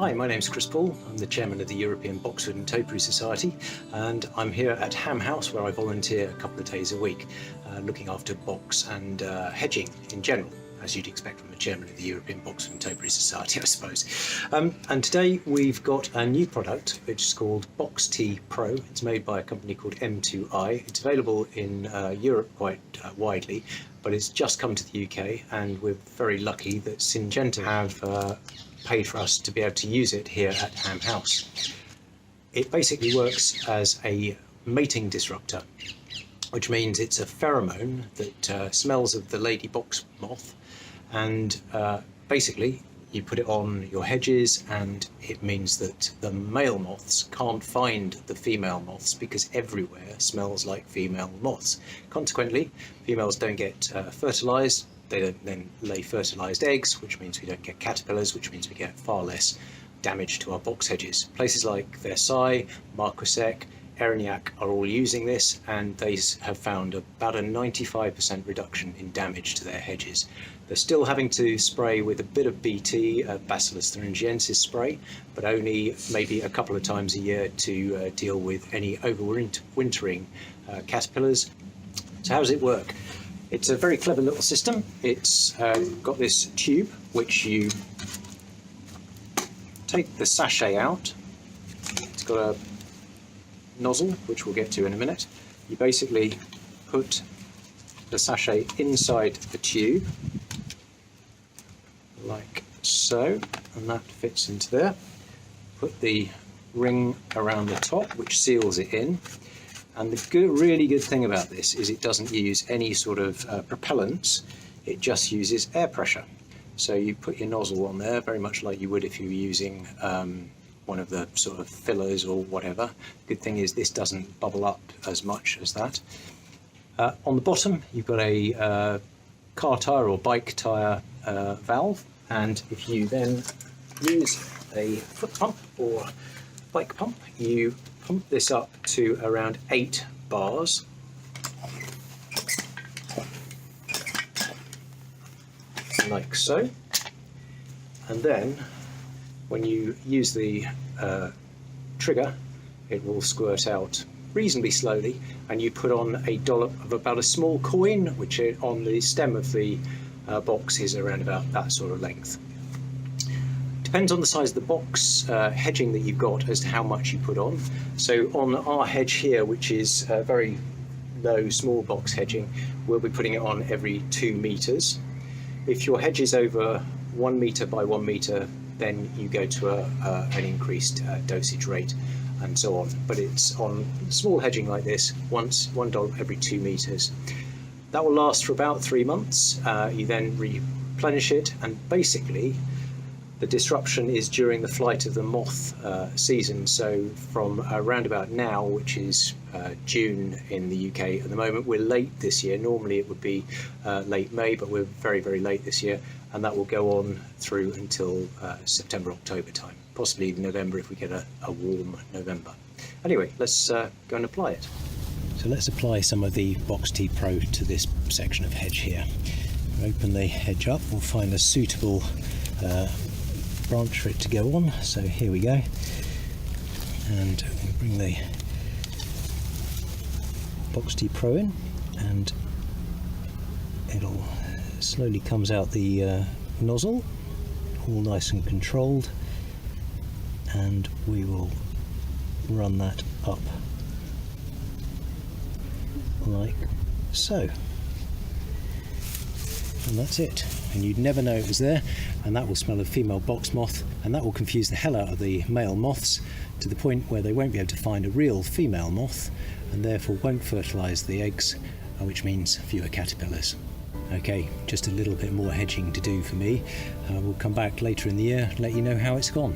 Hi, my name's Chris Paul. I'm the chairman of the European Boxwood and Topiary Society, and I'm here at Ham House where I volunteer a couple of days a week looking after box and hedging in general, as you'd expect from the chairman of the European Boxwood and Topiary Society, I suppose. And today we've got a new product which is called Box T Pro. It's made by a company called M2i. It's available in Europe quite widely, but it's just come to the UK, and we're very lucky that Syngenta have paid for us to be able to use it here at Ham House. It basically works as a mating disruptor, which means it's a pheromone that smells of the lady box moth, and basically you put it on your hedges, and it means that the male moths can't find the female moths because everywhere smells like female moths. Consequently, females don't get fertilized. They don't then lay fertilised eggs, which means we don't get caterpillars, which means we get far less damage to our box hedges. Places like Versailles, Marquisec, Erignac are all using this, and they have found about a 95% reduction in damage to their hedges. They're still having to spray with a bit of BT, Bacillus thuringiensis spray, but only maybe a couple of times a year to deal with any overwintering caterpillars. So how does it work? It's a very clever little system. It's got this tube which you take the sachet out. It's got a nozzle which we'll get to in a minute. You basically put the sachet inside the tube like so, and that fits into there. Put the ring around the top which seals it in. And the really good thing about this is it doesn't use any sort of propellants, it just uses air pressure. So you put your nozzle on there, very much like you would if you were using one of the sort of fillers or whatever. Good thing is this doesn't bubble up as much as that. On the bottom you've got a car tyre or bike tyre valve, and if you then use a foot pump or bike pump, you pump this up to around 8 bars. Like so. And then when you use the trigger, it will squirt out reasonably slowly, and you put on a dollop of about a small coin, which on the stem of the box is around about that sort of length. Depends on the size of the box hedging that you've got as to how much you put on. So on our hedge here, which is very low, small box hedging, we'll be putting it on every 2 meters. If your hedge is over 1 meter by 1 meter, then you go to an increased dosage rate and so on. But it's on small hedging like this, one dollop every 2 meters. That will last for about 3 months. You then replenish it, and basically the disruption is during the flight of the moth season. So from around about now, which is June in the UK at the moment, we're late this year. Normally it would be late May, but we're very, very late this year, and that will go on through until September, October time, possibly November if we get a warm November. Anyway, let's go and apply it. So let's apply some of the Box T Pro to this section of hedge here. Open the hedge up, we'll find a suitable branch for it to go on. So here we go, and we'll bring the Box T Pro in, and it'll slowly comes out the nozzle, all nice and controlled, and we will run that up like so. And that's it, and you'd never know it was there, and that will smell of female box moth, and that will confuse the hell out of the male moths to the point where they won't be able to find a real female moth, and therefore won't fertilise the eggs, which means fewer caterpillars. Okay, just a little bit more hedging to do for me. We'll come back later in the year, let you know how it's gone.